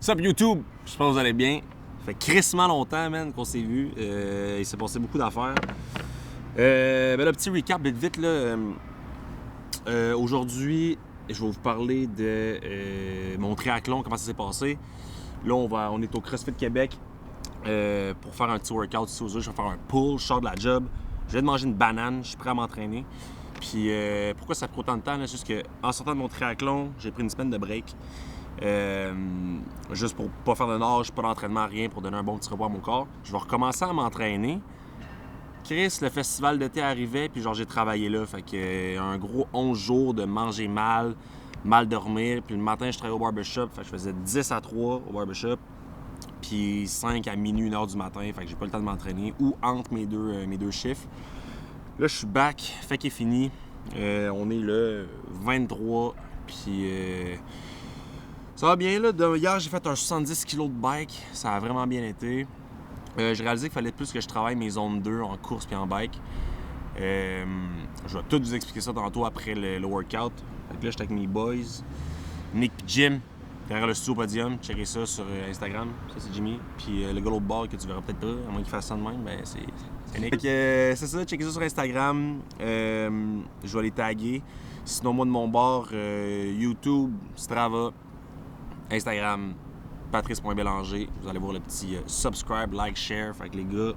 Sup YouTube, j'espère que vous allez bien. Ça fait crissement longtemps, man, qu'on s'est vu. Il s'est passé beaucoup d'affaires. Le petit recap vite là. Aujourd'hui, je vais vous parler de mon triathlon, comment ça s'est passé. Là, on est au CrossFit Québec pour faire un petit workout ici aux autres. Je vais faire un pull, je sors de la job. Je viens de manger une banane, je suis prêt à m'entraîner. Puis pourquoi ça prend autant de temps? C'est juste qu'en sortant de mon triathlon, j'ai pris une semaine de break. Juste pour pas faire de nage, pas d'entraînement, rien, pour donner un bon petit repos à mon corps. Je vais recommencer à m'entraîner. Chris, le festival d'été arrivait, puis genre j'ai travaillé là. Fait que un gros 11 jours de manger mal dormir. Puis le matin, je travaillais au barbershop. Fait que je faisais 10 à 3 au barbershop. Puis 5 à minuit, 1h du matin. Fait que j'ai pas le temps de m'entraîner. Ou entre mes deux chiffres. Là, je suis back. Fait qu'il est fini. On est le 23. Puis... ça va bien, là. Hier, j'ai fait un 70 kg de bike. Ça a vraiment bien été. J'ai réalisé qu'il fallait plus que je travaille mes zones 2 en course puis en bike. Je vais tout vous expliquer ça tantôt après le workout. Fait que là, j'étais avec mes boys. Nick et Jim, derrière le studio Podium. Checkez ça sur Instagram. Ça, c'est Jimmy. Puis le gars l'autre bord que tu verras peut-être pas, à moins qu'il fasse ça de même, ben c'est Nick. Fait que c'est ça, checkez ça sur Instagram. Je vais les taguer. Sinon, moi de mon bord, YouTube, Strava, Instagram, patrice.bélanger. Vous allez voir le petit subscribe, like, share. Fait que les gars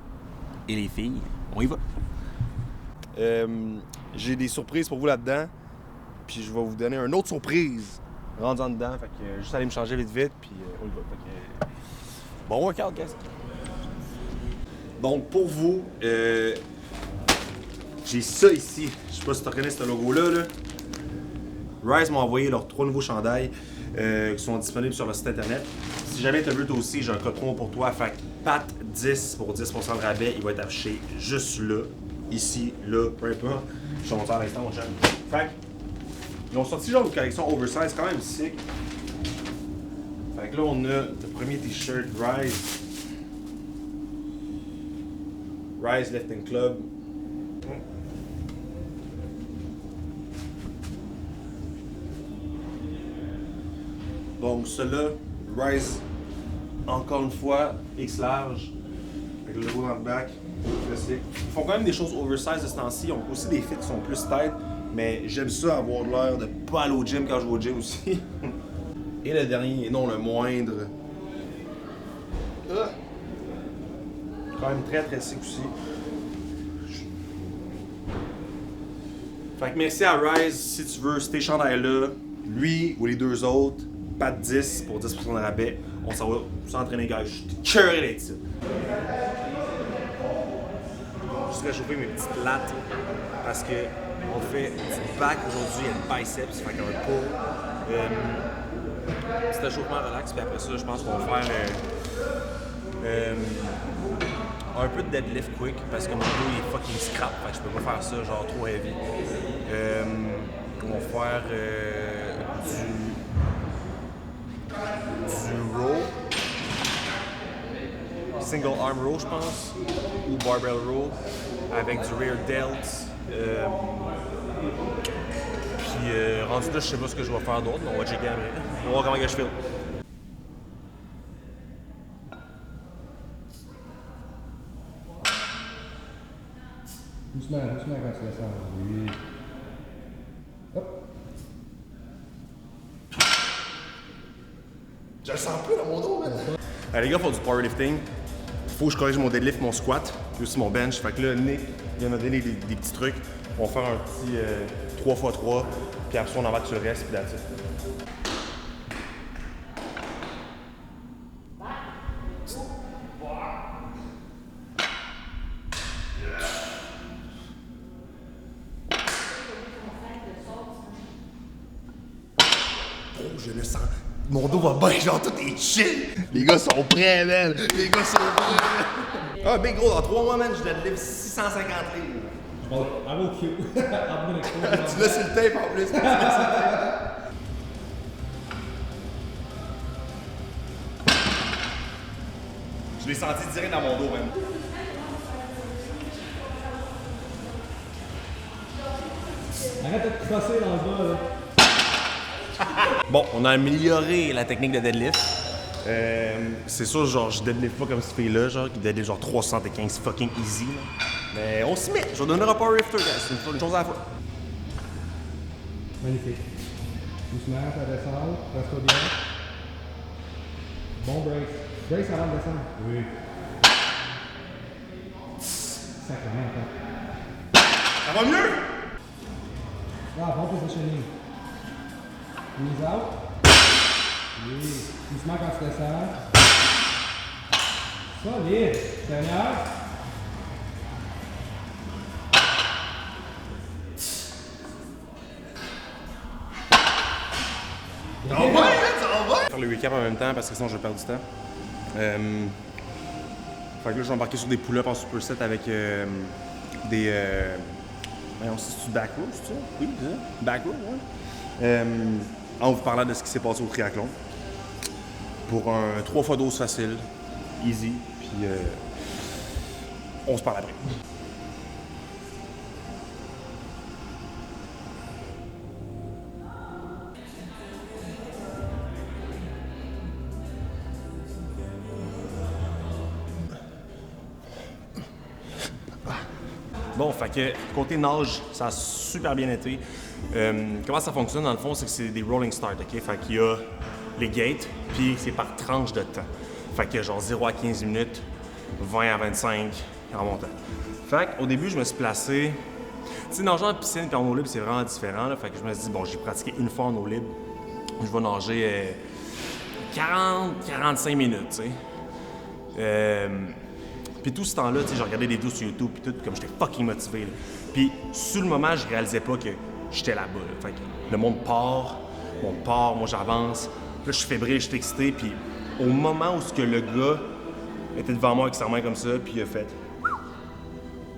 et les filles, on y va. J'ai des surprises pour vous là-dedans. Puis je vais vous donner une autre surprise rendu en dedans. Fait que juste aller me changer vite, puis on y va. Fait que, bon workout, guys. Donc pour vous, j'ai ça ici. Je sais pas si tu reconnais ce logo-là. Là. Rise m'a envoyé leurs 3 nouveaux chandails. Qui sont disponibles sur le site internet. Si jamais tu as vu toi aussi, j'ai un code promo pour toi. Fait que PAT10 pour 10% de rabais. Il va être affiché juste là, ici, là, peu importe. Je te montre ça à l'instant, mon chum. Fait que, ils ont sorti genre une collection oversize quand même sick. Fait que là, on a le premier t-shirt Rise. Rise Lifting Club. Donc, ceux-là, Rise, encore une fois, X large, avec le logo dans le back, classique. Ils font quand même des choses oversize de ce temps-ci. Ils ont aussi des fits qui sont plus tight, mais j'aime ça avoir l'air de pas aller au gym quand je vais au gym aussi. Et le dernier, et non le moindre, quand même très très sick aussi. Fait que merci à Rise si tu veux ces chandails-là, lui ou les deux autres. Pas de 10 pour 10% de rabais. On s'en va s'entraîner, gars. Je suis curé d'être ça. Juste réchauffer mes petites lattes parce que on fait du back aujourd'hui et le biceps, fait qu'un pull. Petit échauffement relax, puis après ça, je pense qu'on va faire un peu de deadlift quick parce que mon dos il est fucking scrap, fait que je peux pas faire ça genre trop heavy. On va faire du row, single arm row je pense, ou barbell row avec du rear delt. Puis rendu là, je sais pas ce que je vais faire d'autre, mais on va checker après. On va voir comment je file. Doucement quand tu descends. Oui. Hop. Je le sens plus dans mon dos, man. Les gars font du powerlifting. Faut que je corrige mon deadlift, mon squat, puis aussi mon bench. Fait que là, Nick vient me donner des petits trucs. On va faire un petit 3x3, puis après ça, on embarque sur le reste, puis that's it. Oh, je le sens. Mon dos va bien, genre tout est chill. Les gars sont prêts, man. Les gars sont prêts. Ah, big gros, dans 3 mois, man, je deadlift 650 livres. I'm okay. I'm gonna Tu l'as sur le tape en plus. Je l'ai senti direct dans mon dos, man. Arrête de te crosser dans le bas, là. Bon, on a amélioré la technique de deadlift. C'est sûr, genre, je deadlift pas comme cette fille-là, genre, qui deadlift genre 375 fucking easy, là. Mais on s'y met. Je vais donner un powerlifter, gars. C'est une chose à la fois. Magnifique. Doucement, ça descend. Reste bien. Bon brace. Brace avant de descendre. Oui. Sacrément, attends. Ça va mieux? Ah, bon positioning. Knees out. Oui. Doucement quand tu descends. Solide. Dernière. Ça va, ça va! Faire le recap en même temps parce que sinon je vais perdre du temps. Fait que là, je vais embarquer sur des pull-ups en superset avec des. Voyons, c'est-tu back row, c'est ça? Oui, c'est ça. Back row, ouais. En vous parlant de ce qui s'est passé au triathlon. Pour un 3 x 12 facile, easy, puis on se parle après. Bon, fait que côté nage, ça a super bien été. Comment ça fonctionne dans le fond, c'est que c'est des rolling start, ok? Fait qu'il y a les gates, puis c'est par tranche de temps. Fait que genre 0 à 15 minutes, 20 à 25 en montant. Fait qu'au début, je me suis placé. Tu sais, nager en piscine et en eau libre, c'est vraiment différent. Là. Fait que je me suis dit, bon, j'ai pratiqué une fois en eau libre. Je vais nager 40-45 minutes, tu sais. Puis tout ce temps-là, tu sais, j'ai regardé des vidéos sur YouTube, puis tout, comme j'étais fucking motivé. Là. Puis sur le moment, je réalisais pas que j'étais là-bas. Là. Fait que le monde part, moi j'avance. Là, je suis fébrile, je suis excité, puis au moment où ce que le gars était devant moi avec sa main comme ça, puis il a fait...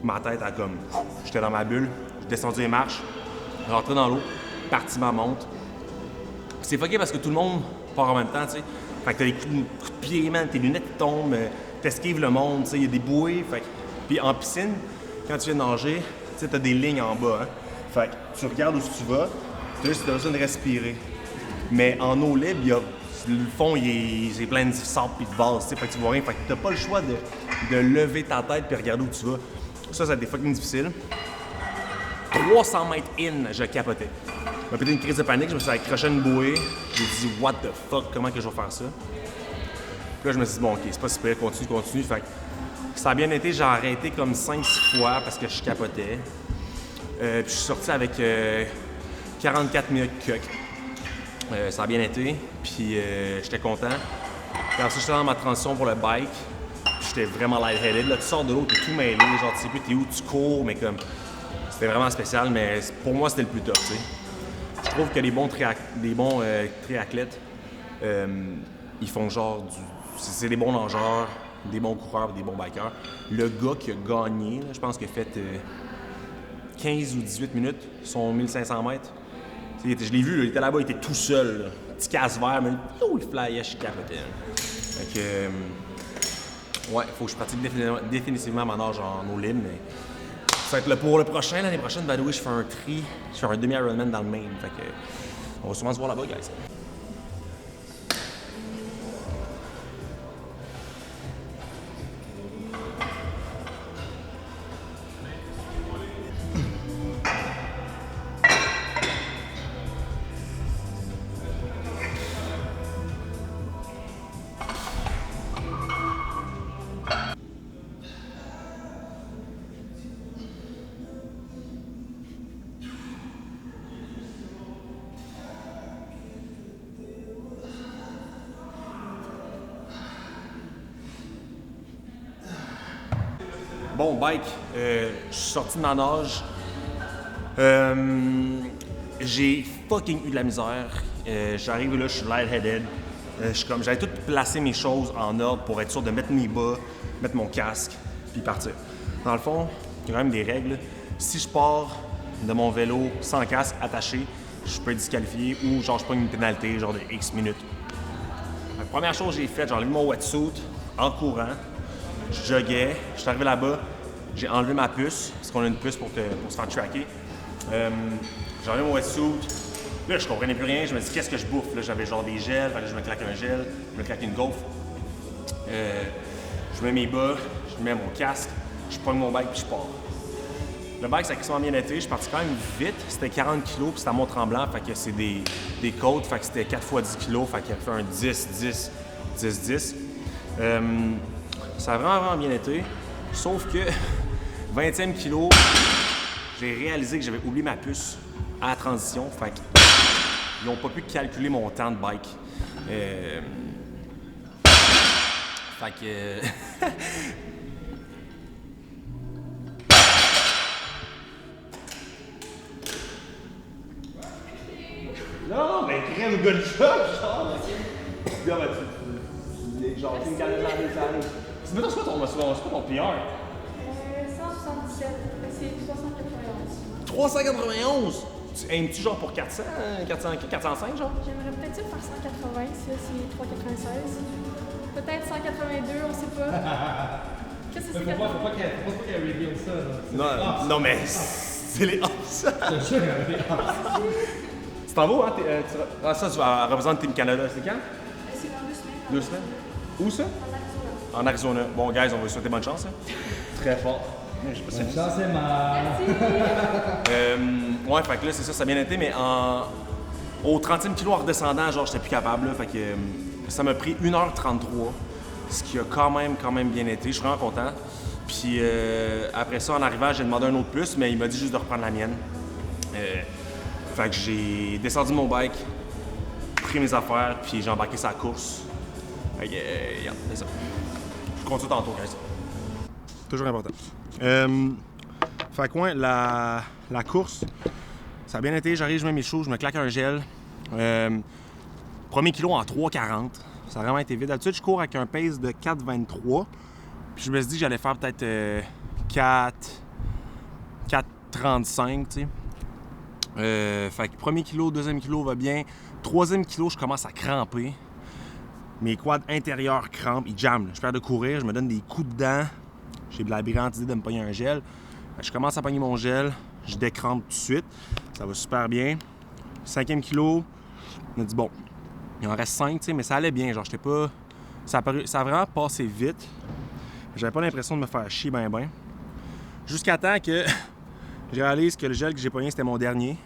Ma tête a comme... J'étais dans ma bulle, j'ai descendu les marches, rentré dans l'eau, parti ma montre. Puis c'est fucké parce que tout le monde part en même temps, tu sais. Fait que t'as des coups de pied, man, tes lunettes tombent, t'esquives le monde, tu sais, il y a des bouées. Fait que... Puis en piscine, quand tu viens de nager, tu sais, t'as des lignes en bas, hein. Fait que tu regardes où tu vas, t'as juste besoin de respirer. Mais en eau libre, il y a, le fond, c'est plein de sable et de vase, fait que tu vois rien. Fait que t'as pas le choix de lever ta tête et regarder où tu vas. Ça a été fucking difficile. 300 mètres in, je capotais. J'ai pété une crise de panique, je me suis accroché à une bouée. J'ai dit, what the fuck, comment que je vais faire ça? Puis là, je me suis dit, bon, ok, c'est pas super, continue. Fait que ça a bien été, j'ai arrêté comme 5-6 fois parce que je capotais. Puis je suis sorti avec 44 minutes cuck. Ça a bien été, puis j'étais content. Puis ensuite, j'étais dans ma transition pour le bike, puis j'étais vraiment lightheaded. Là, tu sors de l'eau, t'es tout mêlé, genre tu sais plus t'es où, tu cours, mais comme... C'était vraiment spécial, mais pour moi, c'était le plus top, tu sais. Je trouve que les bons triathlètes, ils font genre du... C'est des bons nageurs, des bons coureurs, des bons bikers. Le gars qui a gagné, là, je pense qu'il a fait 15 ou 18 minutes, son 1500 mètres. Je l'ai vu, là, il était là-bas, il était tout seul. Là. Petit casse vert, mais il flyait, je capotais. Fait que, ouais, il faut que je pratique définitivement ma nage en eau libre, mais ça va être pour le prochain. L'année prochaine, by the way, je fais un demi-Ironman dans le Maine. Fait que, on va sûrement se voir là-bas, guys. Bon, bike, je suis sorti de ma nage. J'ai fucking eu de la misère. J'arrive là, je suis lightheaded. J'avais tout placé mes choses en ordre pour être sûr de mettre mes bas, mettre mon casque, puis partir. Dans le fond, il y a quand même des règles. Si je pars de mon vélo sans casque attaché, je peux être disqualifié ou genre je prends une pénalité genre de X minutes. La première chose que j'ai faite, j'ai enlevé mon wetsuit en courant. Je joguais, je suis arrivé là-bas, j'ai enlevé ma puce, parce qu'on a une puce pour se faire tracker. J'ai enlevé mon wetsuit, Là, je comprenais plus rien. Je me dis, qu'est-ce que je bouffe? Là, j'avais genre des gels, fallait que je me claque un gel, je me claque une gaufre. Je mets mes bas, je mets mon casque, je pogne mon bike puis je pars. Le bike, ça a quasiment bien été. Je suis parti quand même vite. C'était 40 kg puis c'était à Mont-Tremblant. Fait que c'est des côtes. Fait que c'était 4 fois 10 kg. Fait qu'il a fait un 10, 10, 10, 10. Ça a vraiment bien été. Sauf que 20e kilo, j'ai réalisé que j'avais oublié ma puce à la transition. Fait qu'ils n'ont pas pu calculer mon temps de bike. Fait que... Non, mais crème good job, genre. Bien, ben, genre, tu me calmes ça arrive. C'est quoi ton PR? 177, c'est 391. 391? Tu aimes-tu genre pour 400, 405 genre? J'aimerais peut-être faire 180, ça c'est 396. Peut-être 182, on sait pas. Qu'est-ce que c'est? Faut pas qu'elle reveal ça. Non, mais c'est les hops. C'est sûr qu'elle avait Tu t'en vas, hein? Ça, tu vas représenter Team Canada, c'est quand? C'est dans 2 2 semaines. semaines? Où ça? En Arizona. En Arizona. Bon, guys, on va vous souhaiter bonne chance. Hein? Très fort. Je sais pas si Bonne chance, Emma. ouais, fait que là, c'est ça, ça a bien été, mais au 30e kilo en redescendant, genre, j'étais plus capable, là, fait que ça m'a pris 1h33, ce qui a quand même bien été. Je suis vraiment content. Puis après ça, en arrivant, j'ai demandé un autre plus, mais il m'a dit juste de reprendre la mienne. Fait que j'ai descendu mon bike, pris mes affaires, puis j'ai embarqué sa course. Fait que, regarde, c'est ça. Je continue tantôt, guys. Toujours important. Fait que ouais, la course, ça a bien été. J'arrive, je mets mes shoes, je me claque un gel. Premier kilo en 3,40. Ça a vraiment été vite. D'habitude, je cours avec un pace de 4,23. Puis je me suis dit que j'allais faire peut-être 4,35, tu sais. Fait que premier kilo, deuxième kilo va bien. Troisième kilo, je commence à cramper. Mes quads intérieurs crampent, ils jamment. Je perds de courir, je me donne des coups de dents. J'ai de la brillante idée de me pogner un gel. Je commence à pogner mon gel, je décrampe tout de suite. Ça va super bien. 5e kilo, je me dis bon, il en reste 5, tu sais, mais ça allait bien. Genre, j'étais pas. Ça a vraiment passé vite. J'avais pas l'impression de me faire chier ben. Jusqu'à temps que je réalise que le gel que j'ai pogné, c'était mon dernier.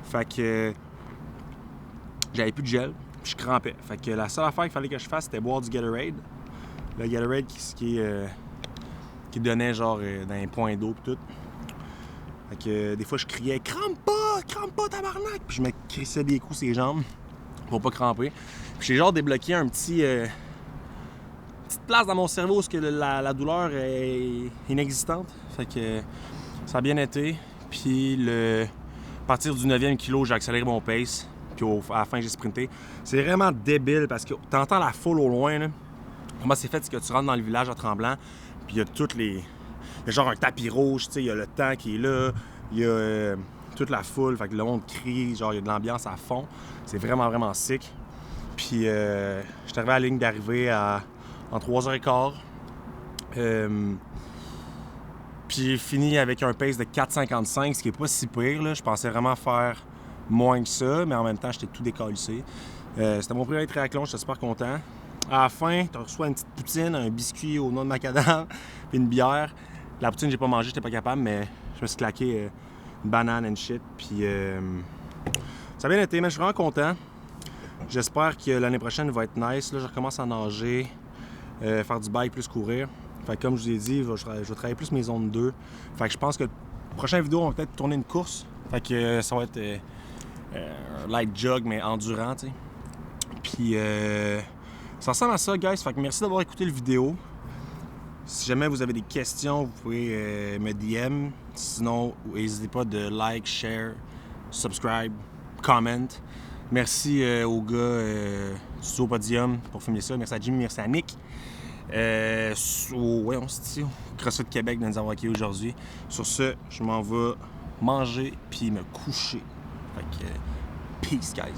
Fait que j'avais plus de gel, puis je crampais. Fait que la seule affaire qu'il fallait que je fasse, c'était boire du Gatorade. Le Gatorade qui donnait genre dans un point d'eau pis tout. Fait que des fois je criais crampe pas tabarnak! Puis je me crissais des coups sur les jambes pour pas cramper. Puis j'ai genre débloqué un petite place dans mon cerveau où la douleur est inexistante. Fait que ça a bien été. Puis à partir du 9e kilo, j'ai accéléré mon pace. Puis à la fin, j'ai sprinté. C'est vraiment débile parce que t'entends la foule au loin. Là. Comment c'est fait, c'est que tu rentres dans le village à Tremblant. Puis il y a toutes les... Il y a genre un tapis rouge, tu sais, il y a le temps qui est là. Il y a toute la foule, fait que le monde crie, genre il y a de l'ambiance à fond. C'est vraiment sick. Puis je suis arrivé à la ligne d'arrivée en 3h15. Puis j'ai fini avec un pace de 4,55, ce qui est pas si pire, là. Je pensais vraiment faire moins que ça, mais en même temps, j'étais tout décalissé. C'était mon premier triathlon, j'étais super content. À la fin, tu reçois une petite poutine, un biscuit au noix de macadam, puis une bière. La poutine, j'ai pas mangé, j'étais pas capable, mais je me suis claqué une banane and shit. Puis ça a bien été, mais je suis vraiment content. J'espère que l'année prochaine va être nice. Là, je recommence à nager, faire du bike plus courir. Fait que comme je vous ai dit, je vais travailler plus mes zones 2. Fait que je pense que la prochaine vidéo, on va peut-être tourner une course. Fait que ça va être un light jog, mais endurant, tu sais. Puis ça ressemble à ça, guys. Fait que merci d'avoir écouté la vidéo. Si jamais vous avez des questions, vous pouvez me DM. Sinon, n'hésitez pas de like, share, subscribe, comment. Merci au gars du Studio Podium pour filmer ça. Merci à Jimmy, merci à Nick. Au CrossFit Québec de nous avoir accueillis aujourd'hui. Sur ce, je m'en vais manger puis me coucher. Fait que peace, guys.